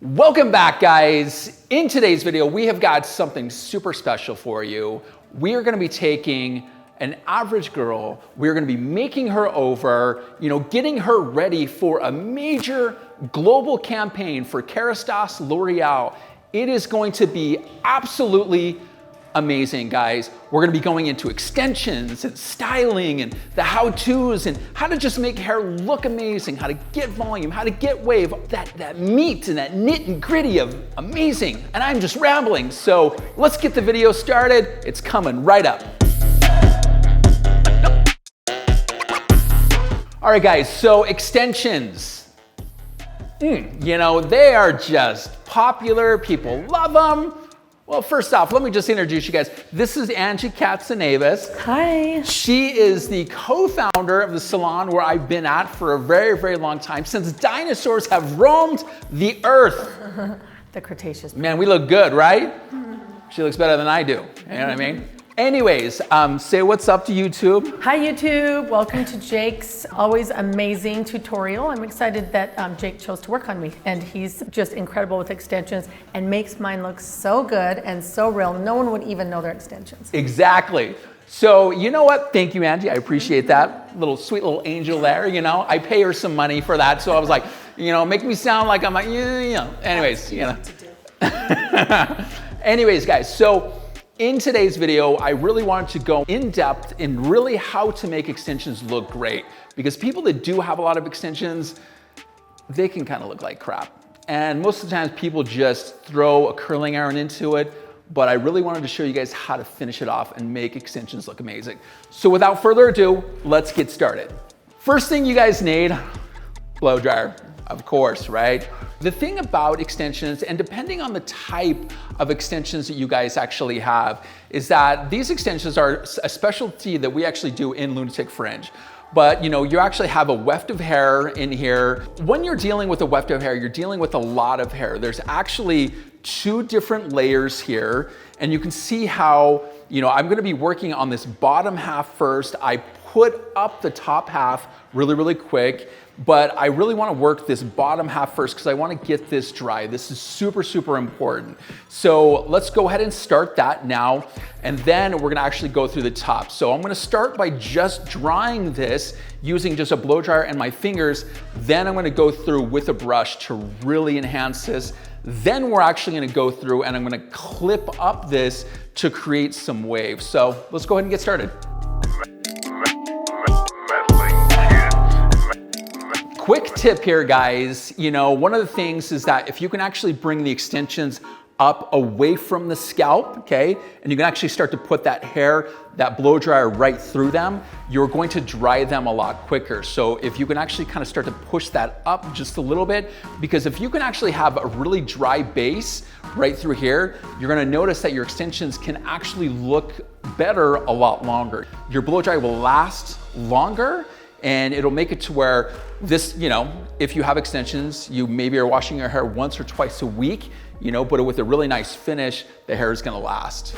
Welcome back, guys. In today's video, we have got something super special for you. We are gonna be taking an average girl, we're gonna be making her over, getting her ready for a major global campaign for Kerastase L'Oreal. It is going to be absolutely amazing, guys. We're gonna be going into extensions and styling and the how-tos and how to just make hair look amazing, how to get volume, how to get wave, that meat and that nit and gritty of amazing. And I'm just rambling, so let's get the video started. It's coming right up. All right, guys, so extensions. They are just popular, people love them. Well, first off, let me just introduce you guys. This is Angie Katsanevas. Hi. She is the co-founder of the salon where I've been at for a very, very long time, since dinosaurs have roamed the earth. The Cretaceous. Man, we look good, right? She looks better than I do, you know what I mean? Anyways, say what's up to YouTube. Hi, YouTube. Welcome to Jake's always amazing tutorial. I'm excited that Jake chose to work on me, and he's just incredible with extensions and makes mine look so good and so real. No one would even know they're extensions. Exactly. So you know what? Thank you, Angie. I appreciate that. Sweet little angel there, I pay her some money for that. So I was like, make me sound like I'm like, anyways, Anyways, guys, so in today's video, I really wanted to go in depth in really how to make extensions look great, because people that do have a lot of extensions, they can kind of look like crap. And most of the times people just throw a curling iron into it, but I really wanted to show you guys how to finish it off and make extensions look amazing. So without further ado, let's get started. First thing you guys need, blow dryer, of course, right? The thing about extensions, and depending on the type of extensions that you guys actually have, is that these extensions are a specialty that we actually do in Lunatic Fringe. But you actually have a weft of hair in here. When you're dealing with a weft of hair, you're dealing with a lot of hair. There's actually 2 different layers here, and you can see how, I'm gonna be working on this bottom half first. I put up the top half really, really quick, but I really wanna work this bottom half first because I wanna get this dry. This is super, super important. So let's go ahead and start that now, and then we're gonna actually go through the top. So I'm gonna start by just drying this using just a blow dryer and my fingers. Then I'm gonna go through with a brush to really enhance this. Then we're actually gonna go through and I'm gonna clip up this to create some waves. So let's go ahead and get started. Quick tip here, guys. One of the things is that if you can actually bring the extensions up away from the scalp, okay, and you can actually start to put that hair, that blow dryer right through them, you're going to dry them a lot quicker. So if you can actually kind of start to push that up just a little bit, because if you can actually have a really dry base right through here, you're gonna notice that your extensions can actually look better a lot longer. Your blow dry will last longer, and it'll make it to where this, if you have extensions, you maybe are washing your hair once or twice a week, but with a really nice finish, the hair is gonna last.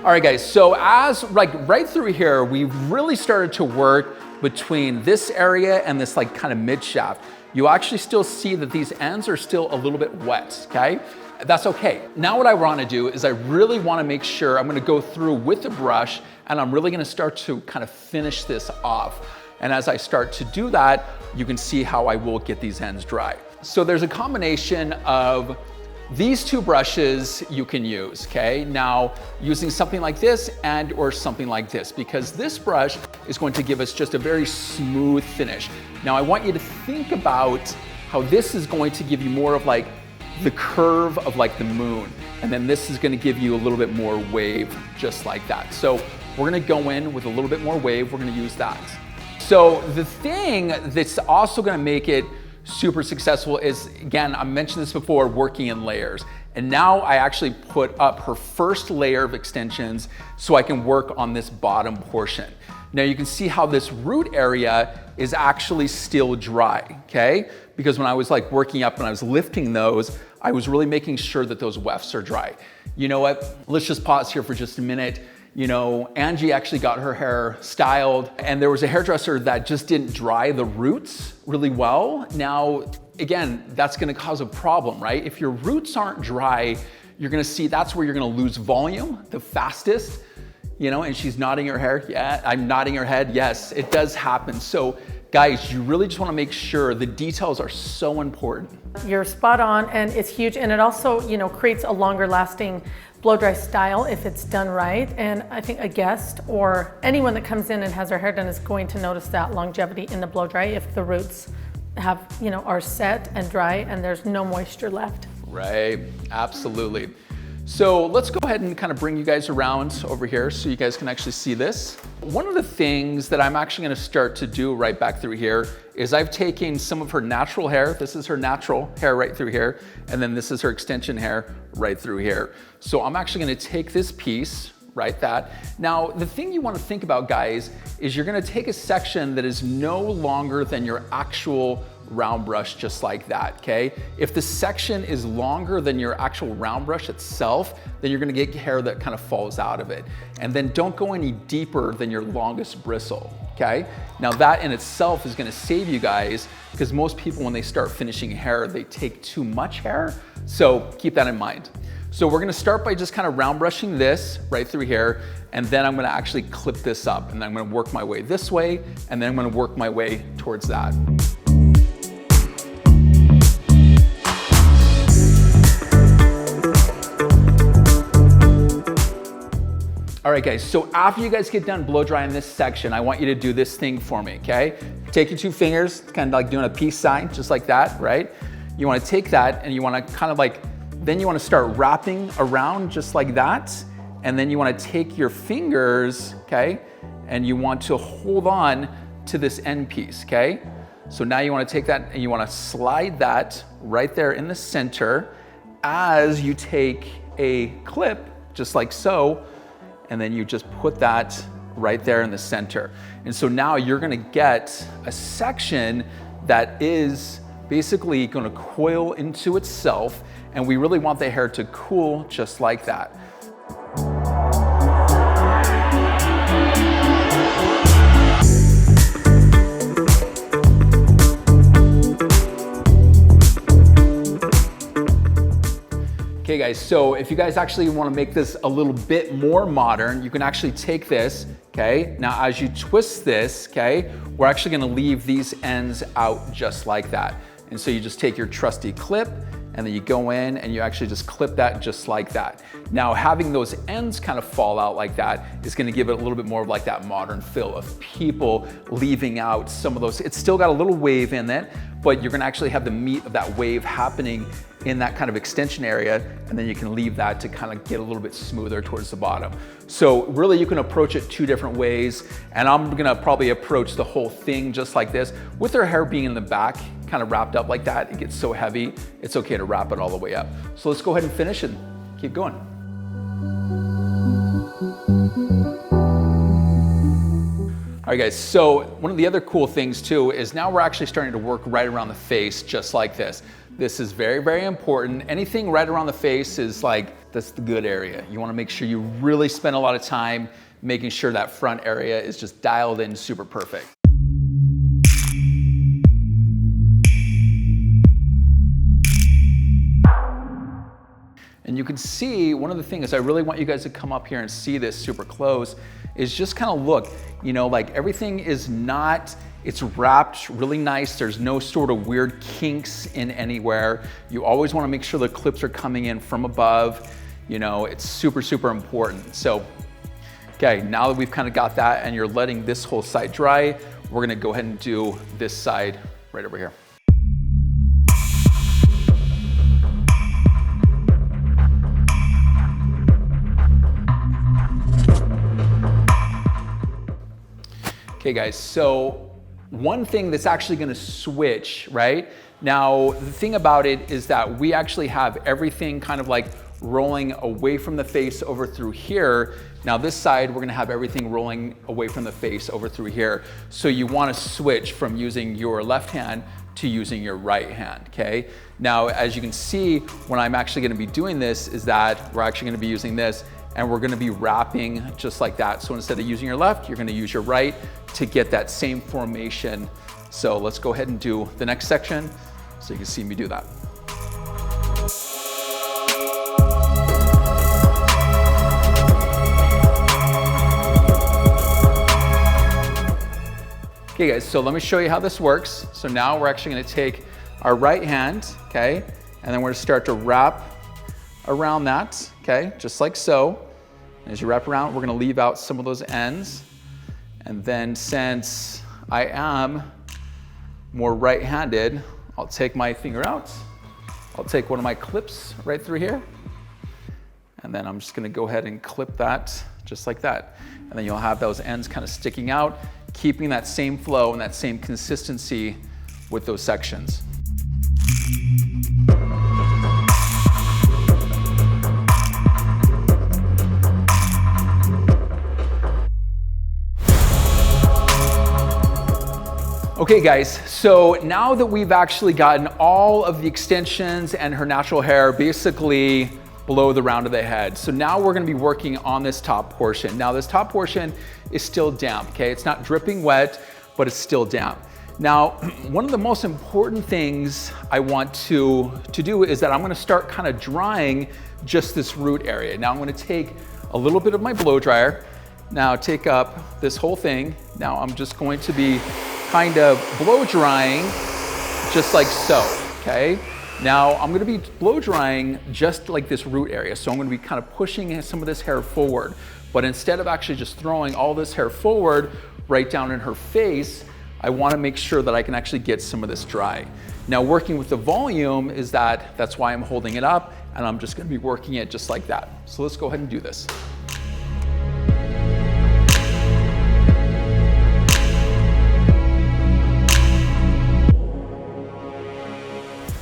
All right, guys, so as right through here, we've really started to work between this area and this kind of mid shaft. You actually still see that these ends are still a little bit wet, okay? That's okay. Now what I wanna do is I really wanna make sure I'm gonna go through with the brush, and I'm really gonna start to kind of finish this off. And as I start to do that, you can see how I will get these ends dry. So there's a combination of these 2 brushes you can use, okay? Now, using something like this and or something like this, because this brush is going to give us just a very smooth finish. Now, I want you to think about how this is going to give you more of the curve of the moon, and then this is gonna give you a little bit more wave, just like that. So we're gonna go in with a little bit more wave, we're gonna use that. So the thing that's also gonna make it super successful is, again, I mentioned this before, working in layers. And now I actually put up her first layer of extensions so I can work on this bottom portion. Now you can see how this root area is actually still dry, okay? Because when I was like working up and I was lifting those, I was really making sure that those wefts are dry. You know what? Let's just pause here for just a minute. You know, Angie actually got her hair styled and there was a hairdresser that just didn't dry the roots really well. Now, again, that's gonna cause a problem, right? If your roots aren't dry, you're gonna see that's where you're gonna lose volume the fastest. You know, and she's nodding her hair. Yeah, I'm nodding her head. Yes, it does happen. So guys, you really just wanna make sure the details are so important. You're spot on, and it's huge, and it also, you know, creates a longer lasting blow dry style if it's done right. And I think a guest or anyone that comes in and has their hair done is going to notice that longevity in the blow dry if the roots have, you know, are set and dry and there's no moisture left. Right, absolutely. So let's go ahead and kind of bring you guys around over here so you guys can actually see this. One of the things that I'm actually gonna start to do right back through here is I've taken some of her natural hair. This is her natural hair right through here. And then this is her extension hair right through here. So I'm actually gonna take this piece, right, that. Now, the thing you wanna think about, guys, is you're gonna take a section that is no longer than your actual round brush, just like that, okay? If the section is longer than your actual round brush itself, then you're gonna get hair that kind of falls out of it. And then don't go any deeper than your longest bristle, okay? Now that in itself is gonna save you guys, because most people when they start finishing hair, they take too much hair. So keep that in mind. So we're gonna start by just kind of round brushing this right through here, and then I'm gonna actually clip this up, and then I'm gonna work my way this way, and then I'm gonna work my way towards that. All right, guys, so after you guys get done blow drying this section, I want you to do this thing for me, okay? Take your two fingers, kind of like doing a peace sign, just like that, right? You wanna take that and you wanna kind of like, then you wanna start wrapping around just like that. And then you wanna take your fingers, okay? And you want to hold on to this end piece, okay? So now you wanna take that and you wanna slide that right there in the center as you take a clip, just like so, and then you just put that right there in the center. And so now you're gonna get a section that is basically gonna coil into itself, and we really want the hair to cool just like that. Okay guys, so if you guys actually want to make this a little bit more modern, you can actually take this, okay? Now as you twist this, okay, we're actually going to leave these ends out just like that. And so you just take your trusty clip and then you go in and you actually just clip that just like that. Now having those ends kind of fall out like that is going to give it a little bit more of like that modern feel of people leaving out some of those. It's still got a little wave in it, but you're going to actually have the meat of that wave happening in that kind of extension area, and then you can leave that to kind of get a little bit smoother towards the bottom. So really you can approach it two different ways, and I'm gonna probably approach the whole thing just like this. With her hair being in the back, kind of wrapped up like that, it gets so heavy, it's okay to wrap it all the way up. So let's go ahead and finish and keep going. All right guys, so one of the other cool things too is now we're actually starting to work right around the face just like this. This is very, very important. Anything right around the face is like, that's the good area. You wanna make sure you really spend a lot of time making sure that front area is just dialed in super perfect. And you can see, one of the things I really want you guys to come up here and see this super close is just kind of look, you know, like everything is not, it's wrapped really nice. There's no sort of weird kinks in anywhere. You always want to make sure the clips are coming in from above. You know, it's super, super important. So, okay, now that we've kind of got that and you're letting this whole side dry, we're going to go ahead and do this side right over here. Okay guys, so one thing that's actually gonna switch, right? Now, the thing about it is that we actually have everything kind of like rolling away from the face over through here. Now this side, we're gonna have everything rolling away from the face over through here. So you wanna switch from using your left hand to using your right hand, okay? Now, as you can see, when I'm actually gonna be doing this is that we're actually gonna be using this and we're gonna be wrapping just like that. So instead of using your left, you're gonna use your right to get that same formation. So let's go ahead and do the next section so you can see me do that. Okay guys, so let me show you how this works. So now we're actually gonna take our right hand, okay? And then we're gonna start to wrap around that, okay? Just like so. And as you wrap around, we're gonna leave out some of those ends. And then since I am more right-handed, I'll take my finger out. I'll take one of my clips right through here. And then I'm just gonna go ahead and clip that just like that. And then you'll have those ends kind of sticking out, keeping that same flow and that same consistency with those sections. Okay guys, so now that we've actually gotten all of the extensions and her natural hair basically below the round of the head. So now we're gonna be working on this top portion. Now this top portion is still damp, okay? It's not dripping wet, but it's still damp. Now, one of the most important things I want to do is that I'm gonna start kind of drying just this root area. Now I'm gonna take a little bit of my blow dryer, now take up this whole thing. Now I'm just going to be kind of blow drying just like so, okay? Now I'm gonna be blow drying just like this root area. So I'm gonna be kind of pushing some of this hair forward, but instead of actually just throwing all this hair forward right down in her face, I wanna make sure that I can actually get some of this dry. Now working with the volume is that's why I'm holding it up, and I'm just gonna be working it just like that. So let's go ahead and do this.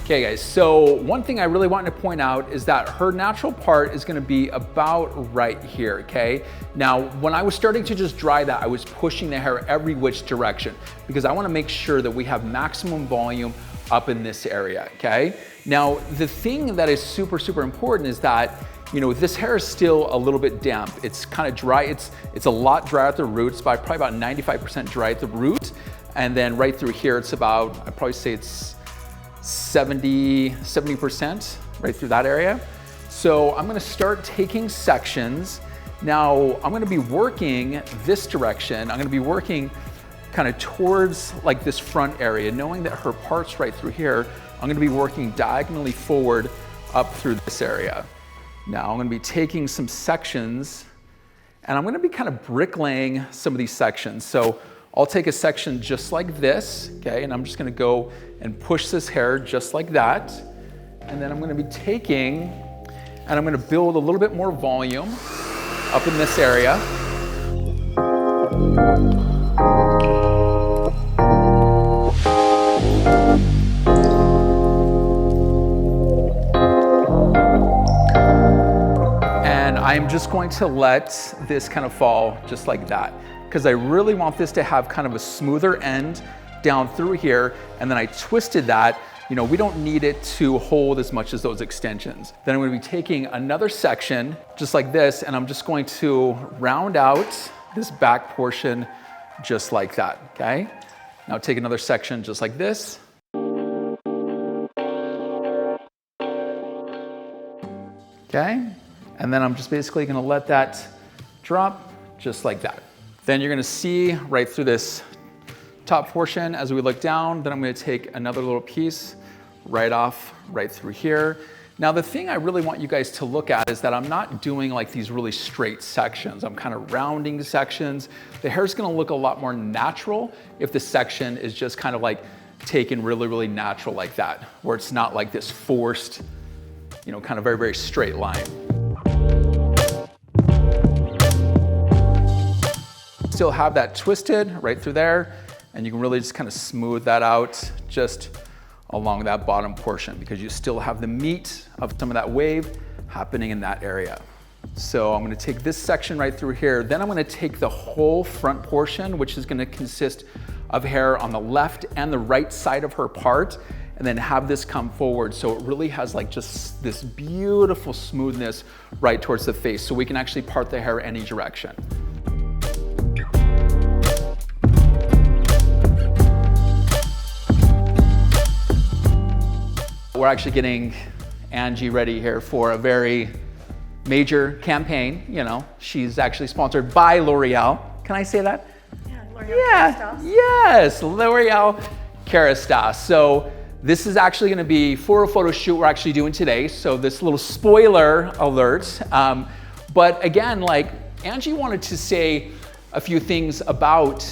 Okay guys, so one thing I really want to point out is that her natural part is gonna be about right here, okay? Now, when I was starting to just dry that, I was pushing the hair every which direction because I wanna make sure that we have maximum volume up in this area, okay? Now, the thing that is super, super important is that, you know, this hair is still a little bit damp. It's kind of dry, it's a lot drier at the roots, probably about 95% dry at the root. And then right through here, it's about, I'd probably say it's 70% right through that area. So I'm gonna start taking sections. Now I'm gonna be working this direction. I'm gonna be working kind of towards like this front area, knowing that her part's right through here. I'm gonna be working diagonally forward up through this area. Now I'm gonna be taking some sections and I'm gonna be kind of bricklaying some of these sections. So I'll take a section just like this, okay? And I'm just gonna go and push this hair just like that. And then I'm gonna be taking, and I'm gonna build a little bit more volume up in this area. And I'm just going to let this kind of fall just like that, because I really want this to have kind of a smoother end down through here, and then I twisted that. You know, we don't need it to hold as much as those extensions. Then I'm gonna be taking another section just like this, and I'm just going to round out this back portion just like that, okay? Now take another section just like this. Okay, and then I'm just basically gonna let that drop just like that. Then you're gonna see right through this top portion as we look down, then I'm gonna take another little piece right off right through here. Now the thing I really want you guys to look at is that I'm not doing like these really straight sections. I'm kind of rounding sections. The hair's gonna look a lot more natural if the section is just kind of like taken really, really natural like that, where it's not like this forced, you know, kind of very, very straight line. Still have that twisted right through there, and you can really just kind of smooth that out just along that bottom portion, because you still have the meat of some of that wave happening in that area. So I'm gonna take this section right through here, then I'm gonna take the whole front portion, which is gonna consist of hair on the left and the right side of her part, and then have this come forward. So it really has like just this beautiful smoothness right towards the face. So we can actually part the hair any direction. We're actually getting Angie ready here for a very major campaign. You know, she's actually sponsored by L'Oreal. Can I say that? Yeah, L'Oreal. Yeah, yes, L'Oreal Kerastase. So this is actually gonna be for a photo shoot we're actually doing today. So this little spoiler alert. But again, like Angie wanted to say a few things about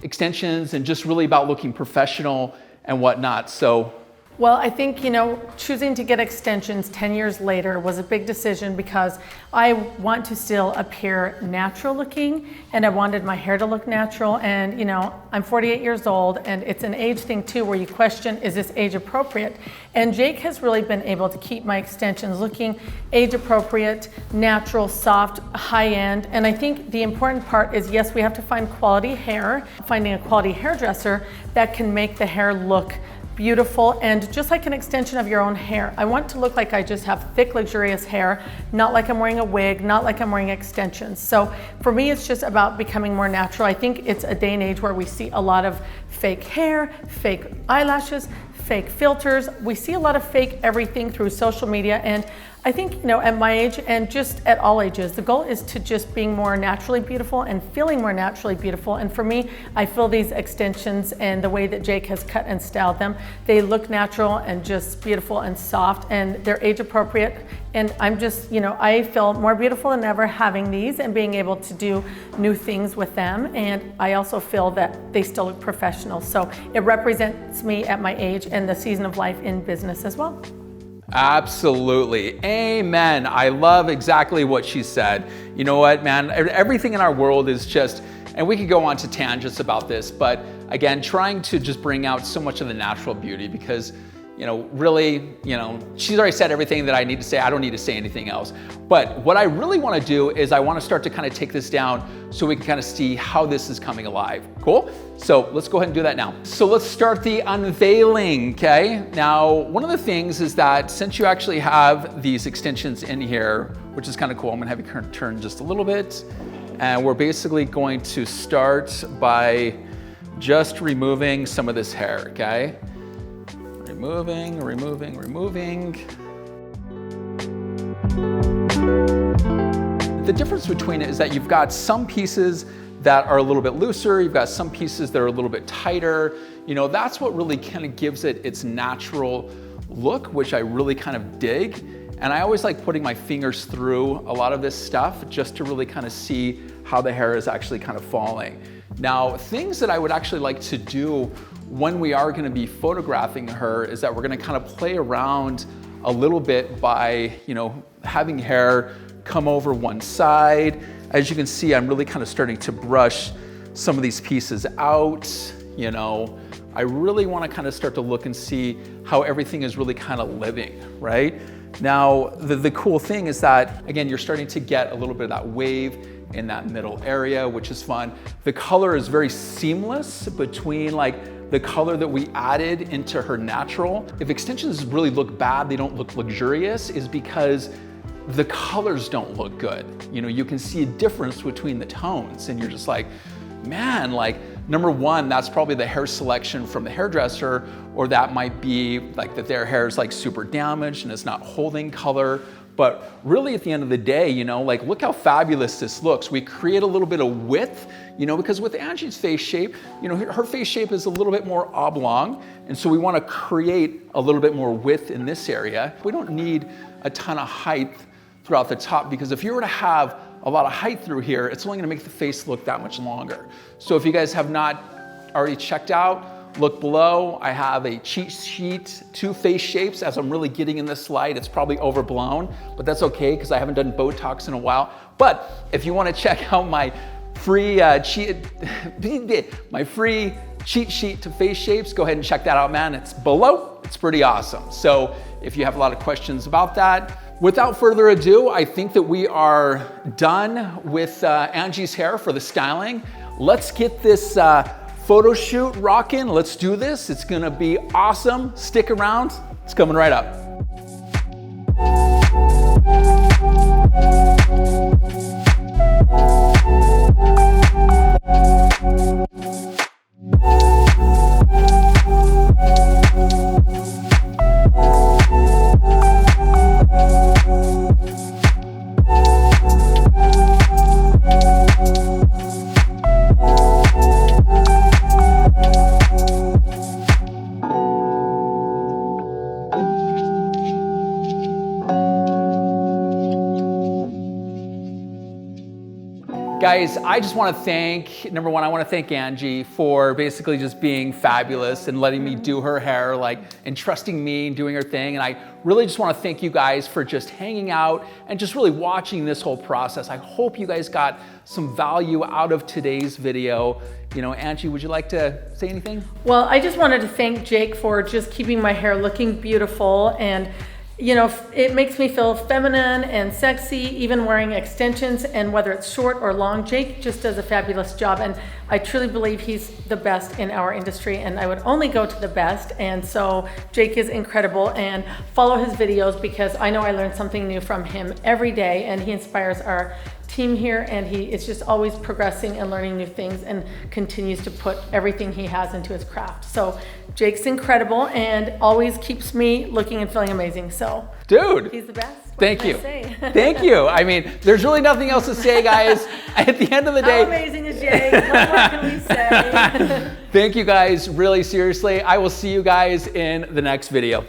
extensions and just really about looking professional and whatnot. So. Well, I think, you know, choosing to get extensions 10 years later was a big decision because I want to still appear natural looking and I wanted my hair to look natural. And, you know, I'm 48 years old and it's an age thing too where you question, is this age appropriate? And Jake has really been able to keep my extensions looking age appropriate, natural, soft, high end. And I think the important part is, yes, we have to find quality hair, finding a quality hairdresser that can make the hair look beautiful and just like an extension of your own hair. I want to look like I just have thick, luxurious hair, not like I'm wearing a wig, not like I'm wearing extensions. So for me, it's just about becoming more natural. I think it's a day and age where we see a lot of fake hair, fake eyelashes, fake filters. We see a lot of fake everything through social media. And I think, you know, at my age and just at all ages, the goal is to just being more naturally beautiful and feeling more naturally beautiful. And for me, I feel these extensions and the way that Jake has cut and styled them, they look natural and just beautiful and soft and they're age appropriate. And I'm just, you know, I feel more beautiful than ever having these and being able to do new things with them. And I also feel that they still look professional. So it represents me at my age and the season of life in business as well. Absolutely. Amen. I love exactly what she said. You know what, man? Everything in our world is just, and we could go on to tangents about this, but again, trying to just bring out so much of the natural beauty because, you know, really, you know, she's already said everything that I need to say. I don't need to say anything else. But what I really want to do is I want to start to kind of take this down so we can kind of see how this is coming alive. Cool? So let's go ahead and do that now. So let's start the unveiling, okay? Now, one of the things is that since you actually have these extensions in here, which is kind of cool, I'm going to have you turn just a little bit. And we're basically going to start by just removing some of this hair, okay? Removing. The difference between it is that you've got some pieces that are a little bit looser, you've got some pieces that are a little bit tighter. You know, that's what really kind of gives it its natural look, which I really kind of dig. And I always like putting my fingers through a lot of this stuff just to really kind of see how the hair is actually kind of falling. Now, things that I would actually like to do when we are going to be photographing her is that we're going to kind of play around a little bit by, you know, having hair come over one side. As you can see, I'm really kind of starting to brush some of these pieces out. You know, I really want to kind of start to look and see how everything is really kind of living, right? Now, the cool thing is that, again, you're starting to get a little bit of that wave in that middle area, which is fun. The color is very seamless between like the color that we added into her natural. If extensions really look bad, they don't look luxurious, is because the colors don't look good. You know, you can see a difference between the tones and you're just like, man, like number one, that's probably the hair selection from the hairdresser, or that might be like that their hair is like super damaged and it's not holding color. But really at the end of the day, you know, like look how fabulous this looks. We create a little bit of width, you know, because with Angie's face shape, you know, her face shape is a little bit more oblong. And so we want to create a little bit more width in this area. We don't need a ton of height throughout the top, because if you were to have a lot of height through here, it's only going to make the face look that much longer. So if you guys have not already checked out, look below. I have a cheat sheet, 2 face shapes. As I'm really getting in this slide, it's probably overblown, but that's okay because I haven't done Botox in a while. But if you want to check out my free cheat sheet to face shapes, go ahead and check that out, man. It's below. It's pretty awesome. So if you have a lot of questions about that, without further ado, I think that we are done with Angie's hair for the styling. Let's get this photo shoot rocking. Let's do this. It's gonna be awesome. Stick around. It's coming right up. Guys, I just want to thank, number one, I want to thank Angie for basically just being fabulous and letting me do her hair, and trusting me and doing her thing. And I really just want to thank you guys for just hanging out and just really watching this whole process. I hope you guys got some value out of today's video. Angie, would you like to say anything? Well, I just wanted to thank Jake for just keeping my hair looking beautiful, and it makes me feel feminine and sexy, even wearing extensions, and whether it's short or long, Jake just does a fabulous job, and I truly believe he's the best in our industry, and I would only go to the best. And so Jake is incredible, and follow his videos because I know I learn something new from him every day, and he inspires our team here, and he is just always progressing and learning new things and continues to put everything he has into his craft. So Jake's incredible and always keeps me looking and feeling amazing. So dude, he's the best. Thank you. Thank you. I mean, there's really nothing else to say, guys. At the end of the day, how amazing is Jake? What more can we say? Thank you guys, really seriously. I will see you guys in the next video.